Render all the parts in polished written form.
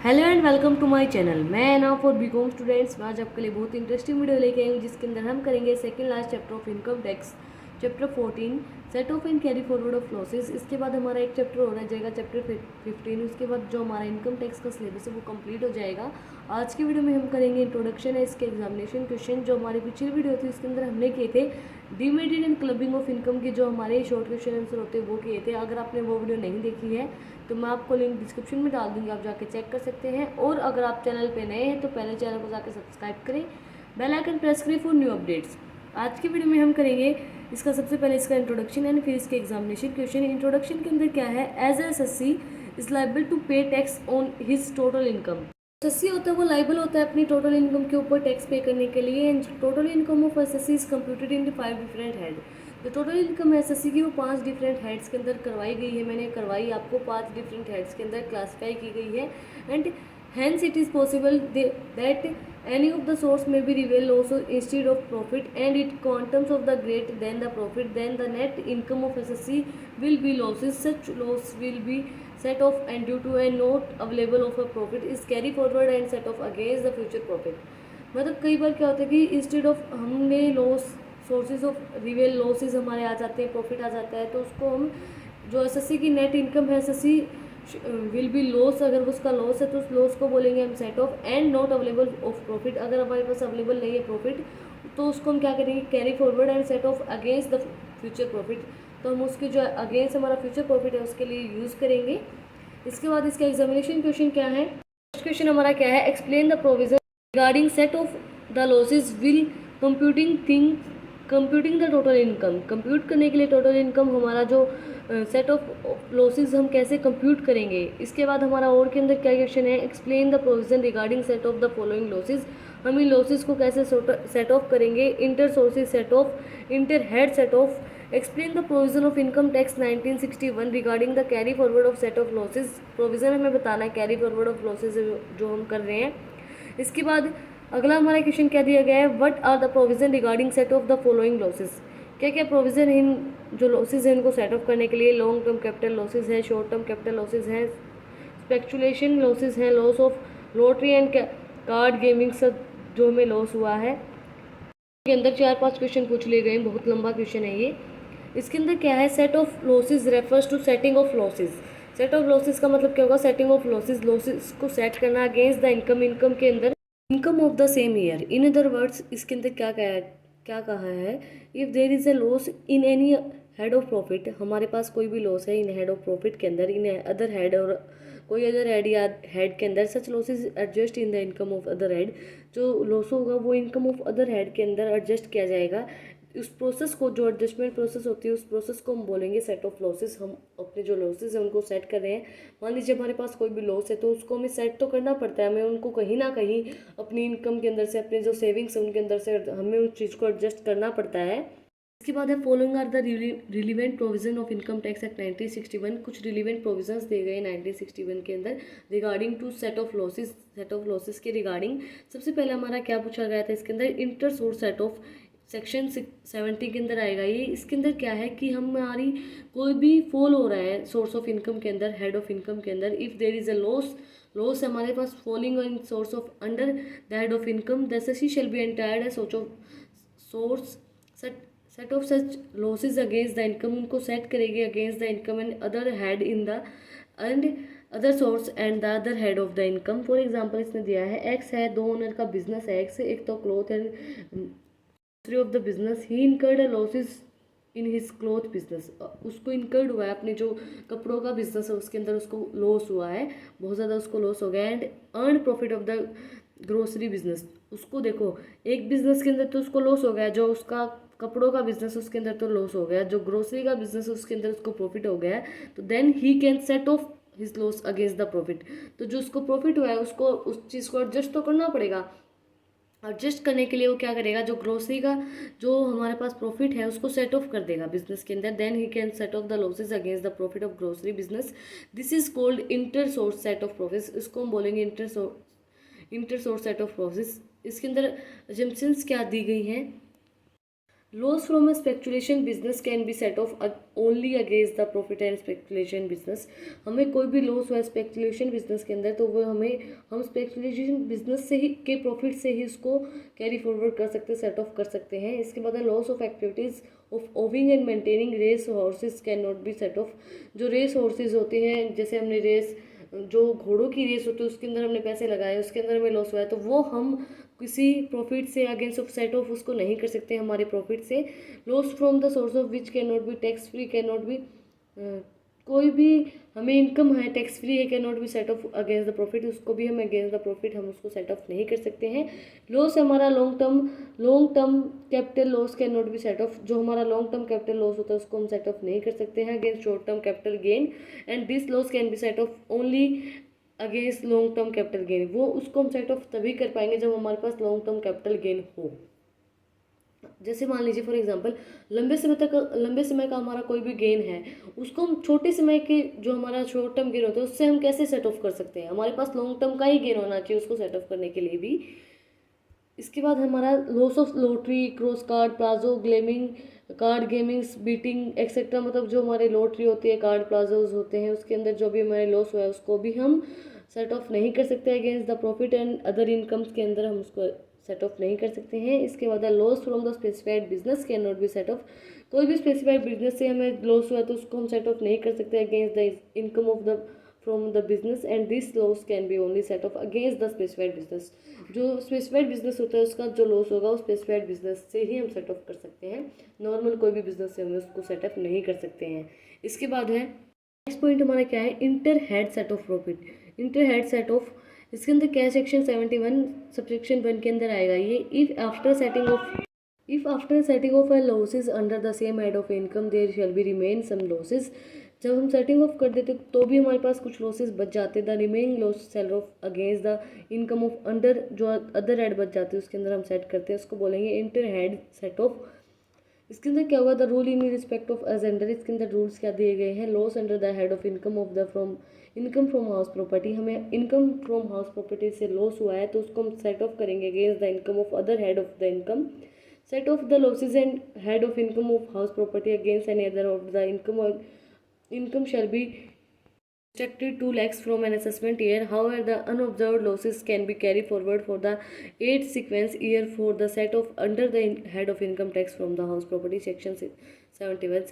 Hello and welcome to my channel. मैं now for BCom students. मैं आज आपके लिए बहुत इंटरेस्टिंग वीडियो लेके आई हूँ जिसके अंदर हम करेंगे second last chapter of income tax, chapter 14 set of and carry forward of losses. इसके बाद हमारा एक चैप्टर हो जाएगा चैप्टर 15। उसके बाद जो हमारा इनकम टैक्स का सिलेबस है वो कंप्लीट हो जाएगा। आज की वीडियो में हम करेंगे इंट्रोडक्शन है इसके एग्जामिनेशन क्वेश्चन। जो हमारी पिछली वीडियो थी उसके अंदर हमने किए थे demerit and clubbing of income के जो हमारे शॉर्ट क्वेश्चन आंसर होते हैं वो किए थे। अगर आपने वो वीडियो नहीं देखी है तो मैं आपको लिंक डिस्क्रिप्शन में डाल दूंगी, आप जाके चेक कर सकते हैं। और अगर आप चैनल पे नए हैं तो पहले चैनल को जाकर सब्सक्राइब करें, बेल आइकन प्रेस करें फॉर न्यू अपडेट्स। आज की वीडियो में हम करेंगे इसका सबसे पहले इसका इंट्रोडक्शन एंड फिर इसके एग्जामिनेशन क्वेश्चन। इंट्रोडक्शन के अंदर क्या है, as SSC is liable to pay tax on his total income. SSC होता है वो लाइबल होता है अपनी टोटल इनकम के ऊपर टैक्स पे करने के लिए। And total income of SSC is computed in 5 different head. जो टोटल इनकम है एसएससी की वो 5 डिफरेंट हेड्स के अंदर करवाई गई है। मैंने करवाई आपको 5 डिफरेंट हेड्स के अंदर क्लासीफाई की गई है। And hence it is possible that any of the source may be reveal loss instead of profit, and it quantums of the greater than the profit, then the net income of SSC will be losses. Such loss will be set off and due to a not available of a profit is carry forward and set off against the future profit। मतलब कई बार क्या होता है कि instead of हमने loss sources of रिवेल losses हमारे आ जाते हैं, प्रॉफिट आ जाता है, तो उसको हम जो एसएससी की नेट इनकम है एसएससी विल बी लॉस, अगर उसका लॉस है तो उस लॉस को बोलेंगे हम set of. And not available of profit, अगर हमारे पास अवेलेबल नहीं है प्रॉफिट तो उसको हम क्या करेंगे, carry forward and set off against the future profit. तो हम उसके जो अगेंस्ट हमारा फ्यूचर प्रॉफिट है उसके लिए यूज़ करेंगे। इसके बाद इसका एग्जामिनेशन क्वेश्चन क्या है, फर्स्ट क्वेश्चन हमारा क्या है, explain the provision regarding set off the losses will computing the total income. Compute करने के लिए टोटल इनकम हमारा जो सेट ऑफ लॉसेज हम कैसे कंप्यूट करेंगे। इसके बाद हमारा और के अंदर क्या क्वेश्चन है, explain the provision regarding set off the following losses. हम इन लॉसेज को कैसे सेट ऑफ करेंगे, inter sources set of, inter head set of. Explain the provision of income tax 1961 regarding the carry forward of set off losses. Provision हमें बताना है carry forward of losses जो हम कर रहे हैं। इसके बाद अगला हमारा क्वेश्चन क्या दिया गया है, what are the provision regarding set off the following losses. क्या क्या प्रोविजन इन जो लॉसेज है इनको सेट ऑफ करने के लिए, लॉन्ग टर्म कैपिटल लॉसेज है, शॉर्ट टर्म कैपिटल लॉसेज है, स्पेक्चुलेशन लॉसेज है, loss of lottery and card gaming सब जो हमें लॉस हुआ है। के अंदर 4-5 क्वेश्चन पूछ लिए गए, बहुत लंबा क्वेश्चन है ये। इसके अंदर क्या है, set off losses refers to setting off losses. Set off losses का मतलब क्या होगा, सेटिंग ऑफ लॉसेज, लॉसेज को सेट करना अगेंस्ट द इनकम, इनकम के अंदर income of the same year. In other words इसके अंदर क्या कहा है, if there is a loss in any head of profit, हमारे पास कोई भी लॉस है इन हेड ऑफ प्रॉफिट के अंदर, इन अदर हेड और कोई अदर हेड या हेड के अंदर, such losses adjust in the income of other head. जो लॉस होगा वो इनकम ऑफ अदर हेड के अंदर एडजस्ट किया जाएगा। उस प्रोसेस को, जो एडजस्टमेंट प्रोसेस होती है उस प्रोसेस को हम बोलेंगे सेट ऑफ लॉसेस। हम अपने जो लॉसेस हैं उनको सेट कर रहे हैं। मान लीजिए हमारे पास कोई भी लॉस है तो उसको हमें सेट तो करना पड़ता है, हमें उनको कहीं ना कहीं अपनी इनकम के अंदर से, अपने जो सेविंग्स है उनके अंदर से हमें उस चीज़ को एडजस्ट करना पड़ता है। इसके बाद है following are the relevant provision of income tax act 1961। कुछ रिलीवेंट प्रोविजंस दिए गए 1961 के अंदर regarding to set off losses. Set off losses के रिगार्डिंग सबसे पहले हमारा क्या पूछा गया था इसके अंदर, inter source set off, section 70 के अंदर आएगा ये। इसके अंदर क्या है कि हमारी कोई भी फॉल हो रहा है सोर्स ऑफ इनकम के अंदर, हेड ऑफ इनकम के अंदर, if there is a loss हमारे पास falling in source of under the head of income, the SSC shall be entitled source set of such losses against the income. उनको set करेगी against the income and other head in the and other source and the other head of the income. For example इसने दिया है, x है, 2 owner का business है x, एक तो cloth end of the business, he incurred losses in his cloth business. उसको incurred हुआ है, अपने जो कपड़ों का बिजनेस है उसके अंदर उसको लॉस हुआ है, बहुत ज़्यादा उसको लॉस हो गया। And earn profit of the grocery business, उसको देखो एक बिजनेस के अंदर तो उसको लॉस हो गया, जो उसका कपड़ों का बिजनेस उसके अंदर तो लॉस हो गया, जो ग्रोसरी का बिजनेस उसके अंदर उसको प्रॉफिट हो गया। तो then he can set off his loss against the profit. तो जो उसको प्रॉफिट हुआ है उसको उस चीज़ को एडजस्ट तो करना पड़ेगा। एडजस्ट करने के लिए वो क्या करेगा, जो ग्रोसरी का जो हमारे पास प्रॉफिट है उसको सेट ऑफ कर देगा बिजनेस के अंदर। Then he can set off the losses against the profit of grocery business. This is called inter source set off profit. इसको हम बोलेंगे inter source set off profit. इसके अंदर एजम्पशंस क्या दी गई हैं, loss from a speculation business can be set off only against the profit and speculation business. हमें कोई भी लॉस हुआ स्पेकुलेशन बिजनेस के अंदर तो वो हम स्पेकुलेशन बिजनेस से ही के प्रॉफिट से ही उसको कैरी फॉरवर्ड कर सकते हैं, सेट ऑफ कर सकते हैं। इसके बाद loss of activities of owing and maintaining race horses can not be set off. जो रेस हॉर्सेस होते हैं, जैसे हमने रेस जो घोड़ों की रेस होती है उसके अंदर हमने पैसे लगाए, उसके अंदर हमें लॉस हुआ है, तो वो हम किसी प्रॉफिट से अगेंस्ट ऑफ सेट ऑफ उसको नहीं कर सकते हमारे प्रॉफिट से। Loss from the source of which can not B tax free can not B, कोई भी हमें इनकम है टैक्स फ्री है can not be set off against the profit, उसको भी हम अगेंस्ट द प्रॉफिट हम उसको सेट ऑफ नहीं कर सकते हैं। लॉस हमारा long term capital loss can not be set off. जो हमारा लॉन्ग टर्म कैपिटल लॉस होता है उसको हम सेट ऑफ नहीं कर सकते हैं against short term capital gain, and this loss can be set off only against long term capital gain. वो उसको हम सेट ऑफ तभी कर पाएंगे जब हमारे पास लॉन्ग टर्म कैपिटल गेन हो। जैसे मान लीजिए फॉर एग्जांपल लंबे समय का हमारा कोई भी गेन है, उसको हम छोटे समय के जो हमारा शॉर्ट टर्म गेन होता है उससे हम कैसे सेट ऑफ कर सकते हैं। हमारे पास लॉन्ग टर्म का ही गेन होना चाहिए उसको सेट ऑफ करने के लिए भी। इसके बाद हमारा loss of lottery, cross card, palazzo, gleaming, card gamings, beating etcetera, मतलब जो हमारे लॉटरी होती है, कार्ड प्लाजोज होते हैं, उसके अंदर जो भी हमारे लॉस हुआ है उसको भी हम सेट ऑफ नहीं कर सकते against the profit and other incomes के अंदर हम उसको सेट ऑफ नहीं कर सकते हैं। इसके बाद loss from the specified business can not be set of. कोई भी स्पेसिफाइड बिजनेस से हमें लॉस हुआ है तो उसको हम सेट ऑफ नहीं कर सकते against the income of the from the business, and this loss can B only set off against the specified business. जो स्पेसिफाइड बिजनेस होता है उसका जो लॉस होगा उस स्पेसिफाइड बिजनेस से ही हम सेट ऑफ कर सकते हैं, नॉर्मल कोई भी बिजनेस से हम उसको सेट ऑफ नहीं कर सकते हैं। इसके बाद है नेक्स्ट पॉइंट हमारा क्या है, inter head set off profit. Inter head set of, इसके अंदर क्या सेक्शन 71 सबसेक्शन 1 के अंदर आएगा ये, if after setting off a losses under the same head of income there shall be remain some losses. जब हम सेटिंग ऑफ कर देते तो भी हमारे पास कुछ लॉसेज बच जाते, the remaining loss set off against the income of under, जो अदर हेड बच जाते हैं उसके अंदर हम सेट करते हैं, उसको बोलेंगे इंटर हेड सेट ऑफ। इसके अंदर क्या होगा, the rule in respect of as under, इसके अंदर रूल्स क्या दिए गए हैं, loss under the head of income of the from income from house property. हमें इनकम फ्रॉम हाउस प्रॉपर्टी से लॉस हुआ है तो उसको हम सेट ऑफ करेंगे against the income of other head of the income. Set off the losses and head of income of house property against any other of the income shall be restricted to lakhs from an assessment year. However, the unobserved losses can be carried forward for the 8th sequence year for the set of under the head of income tax from the house property section 71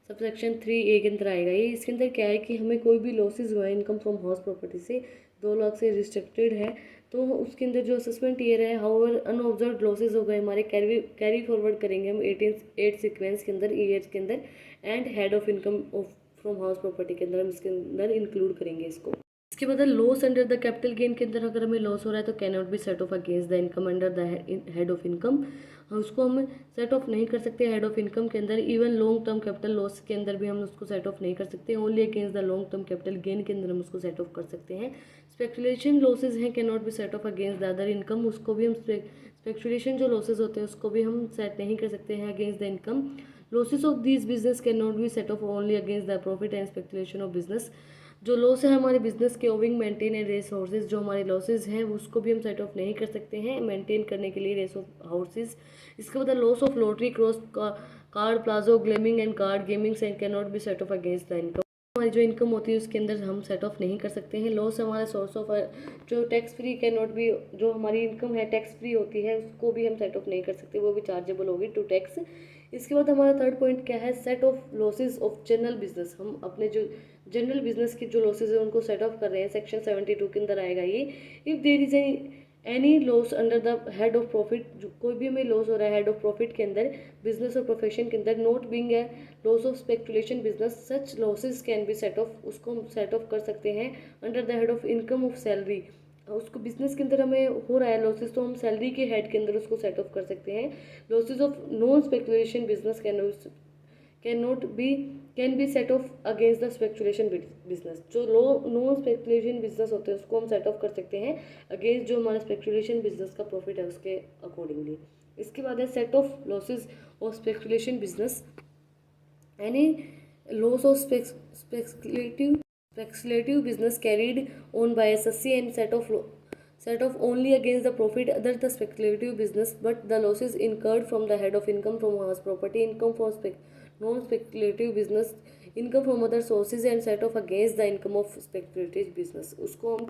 subsection 3A के अंदर आएगा ये। इसके अंदर क्या है कि हमें कोई भी लॉसेज हुआ है इनकम फ्रॉम हाउस प्रॉपर्टी से 2 लाख से रिस्ट्रिक्टेड है तो उसके अंदर जो असेसमेंट ईयर है, हाउएवर अनऑब्जर्व लॉसेज हो गए हमारे, कैरी फॉरवर्ड करेंगे हम 8 सीक्वेंस के अंदर, ईयर के अंदर, and head of income of from house property के अंदर हम इसके अंदर इंक्लूड करेंगे इसको। इसके बाद loss under the capital gain के अंदर अगर हमें लॉस हो रहा है तो can not be set off against the income under the head of income. उसको हम सेट ऑफ नहीं कर सकते हेड ऑफ इनकम के अंदर। Even long term capital loss के अंदर भी हम उसको सेट ऑफ नहीं कर सकते, only against the long term capital gain के अंदर हम उसको सेट ऑफ कर सकते हैं। स्पेकुलेशन लॉसेज हैं can not be set off against the other income, उसको भी हम स्पेकुलेशन जो लॉसेज होते हैं उसको भी हम सेट नहीं कर सकते हैं against the income. Losses of this business can not be set off only against the profit and speculation of business. जो लॉस है हमारे बिजनेस के owing maintain and race houses, जो हमारे लॉसेज हैं उसको भी हम सेट ऑफ नहीं कर सकते हैं मेंटेन करने के लिए रेस ऑफ हाउसेज। इसके बाद loss of lottery, cross card, palazzo, gleaming and card gaming and can not be set off against the income. हमारी जो इनकम होती है उसके अंदर हम सेट ऑफ नहीं कर सकते हैं। लॉस हमारा सोर्स ऑफ जो tax free can not B, जो हमारी इनकम है टैक्स फ्री होती है उसको भी हम सेट ऑफ नहीं कर सकते, वो भी चार्जेबल होगी टू टैक्स। इसके बाद हमारा थर्ड पॉइंट क्या है, set off losses of general business. हम अपने जो जनरल बिजनेस की जो लॉसेज है उनको सेट ऑफ कर रहे हैं, सेक्शन 72 के अंदर आएगा ये। If there is any loss under the head of profit, कोई भी हमें लॉस हो रहा है हेड ऑफ प्रॉफिट के अंदर, बिजनेस और प्रोफेशन के अंदर, not being a loss of speculation business, such losses can be set of, उसको हम सेट ऑफ कर सकते हैं under the head of income of salary. उसको बिजनेस के अंदर हमें हो रहा है लॉसेज तो हम सैलरी के हेड के अंदर उसको सेट ऑफ कर सकते हैं। Losses of non speculation business can be set off against the speculation business. जो नॉन स्पेकुलेशन बिजनेस होते हैं उसको हम सेट ऑफ कर सकते हैं अगेंस्ट जो हमारा स्पेकुलेशन बिजनेस का प्रॉफिट है उसके अकॉर्डिंगली। इसके बाद है set off losses of speculation business, any loss of speculative business carried on by a sussy and set of set off only against the profit other the speculative business, but the losses incurred from the head of income from house property, income from non-speculative business, income from other sources and set off against the income of speculative business. उसको हम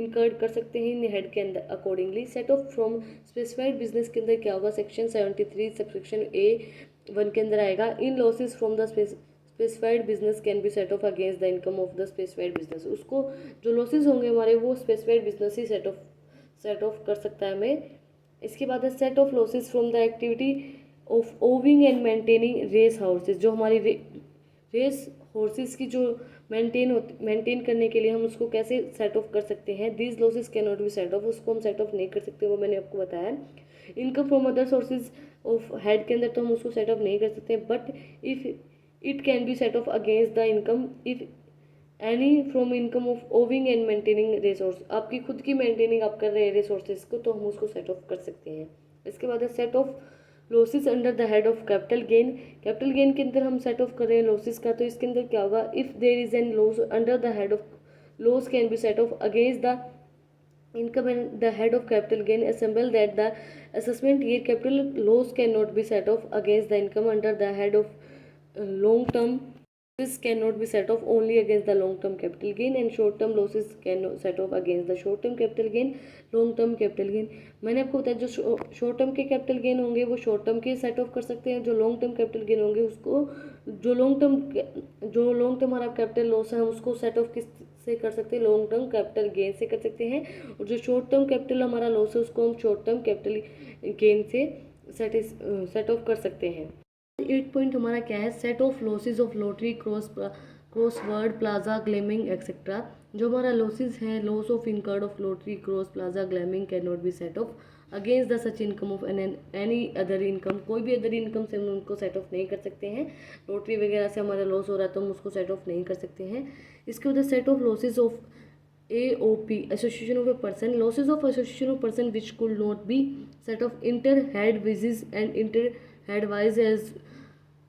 incurred कर सकते हैं in head के अंदर accordingly. Set of from specified business के अंदर क्या होगा, सेक्शन 73 सबसेक्शन A(1) के अंदर आएगा. In losses from the specified business can be set off against the income of the specified business. उसको जो लॉसेज होंगे हमारे वो स्पेसिफाइड बिजनेस ही सेट ऑफ कर सकता है हमें. इसके बाद है set off losses from the activity of owing and maintaining race houses. जो हमारी रेस हॉर्सेस की जो मेंटेन करने के लिए हम उसको कैसे सेट ऑफ कर सकते हैं. These losses can not be set of. उसको हम सेट ऑफ नहीं कर सकते, वो मैंने आपको बताया. Income from other sources of head के अंदर तो हम उसको सेट ऑफ नहीं कर सकते, but if it can be set off against the income if any from income of owing and maintaining resource. आपकी खुद की मेंटेनिंग आप कर रहे हैं रिसोर्सेज को, तो हम उसको सेट ऑफ कर सकते हैं. इसके बाद है set of losses under the head of capital gain. Capital gain के अंदर हम सेट ऑफ कर रहे हैं लॉसेस का, तो इसके अंदर क्या होगा, if there is an loss under the head of loss can be set off against the income and the head of capital gain. Assemble that the assessment year capital loss cannot be set off against the income under the head of long term. This cannot be set off only against the long term capital gain, and short term losses can set off against the short term capital gain, long term capital gain. मैंने आपको बताया जो short term के capital gain होंगे वो short term के set off कर सकते हैं. जो लॉन्ग टर्म कैपिटल गेन होंगे उसको जो लॉन्ग टर्म हमारा कैपिटल लॉस है हम उसको सेट ऑफ किस से कर सकते हैं, लॉन्ग टर्म कैपिटल गेन से कर सकते हैं. और जो शॉर्ट टर्म कैपिटल हमारा लॉस है उसको हम शॉर्ट टर्म कैपिटल गेन से सेट ऑफ कर सकते हैं. 8 पॉइंट हमारा क्या है, set off losses of lottery crossword plaza gleaming etcetera. जो हमारा लॉसेज है, loss of incurred of lottery cross plaza gleaming can not be set off against the such income of any other income. कोई भी other income से हम उनको set of नहीं कर सकते हैं. लॉटरी वगैरह से हमारा लॉस हो रहा है तो हम उसको सेट ऑफ नहीं कर सकते हैं. इसके बाद set off losses of AOP association of a person. Losses of association of person which could not be set off inter head vices and inter head wise as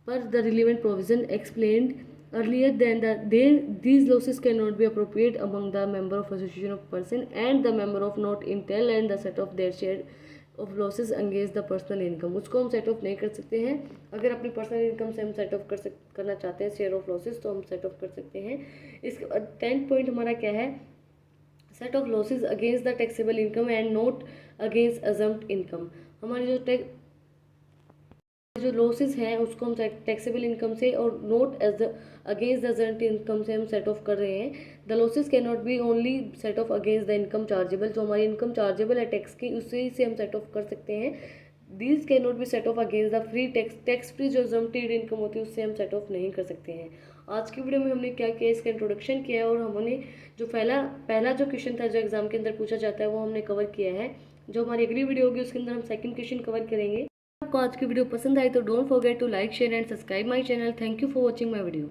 per the relevant provision explained earlier than these losses cannot be appropriate among the member of association of person and the member of not intel and the set of their share of losses against the personal income. उसको हम set of नहीं कर सकते हैं. अगर अपनी personal income से हम सेट ऑफ करना चाहते हैं शेयर ऑफ लॉसेस तो हम सेट ऑफ कर सकते हैं. इसके बाद 10th पॉइंट हमारा क्या है, set off losses against the taxable income and not against exempted income. हमारे जो लॉसेज हैं उसको हम टैक्सेबल इनकम से और नॉट अगेंस्ट द अजम्प्ड इनकम से हम सेट ऑफ कर रहे हैं. The losses can not B only set off against the income chargeable. जो हमारी इनकम चार्जेबल है टैक्स की उससे से हम सेट ऑफ कर सकते हैं. These can not be set off against the free tax free जो अजम्प्टेड इनकम होती है उससे हम सेट ऑफ नहीं कर सकते हैं. आज की वीडियो में हमने क्या किया, इसका इंट्रोडक्शन किया है और हमने जो पहला जो क्वेश्चन था जो एग्जाम के अंदर पूछा जाता है वो हमने कवर किया है. जो हमारी अगली वीडियो होगी उसके अंदर हम सेकंड क्वेश्चन कवर करेंगे. आपको आज की वीडियो पसंद आई तो don't forget to like share and subscribe my channel. Thank you for watching my video.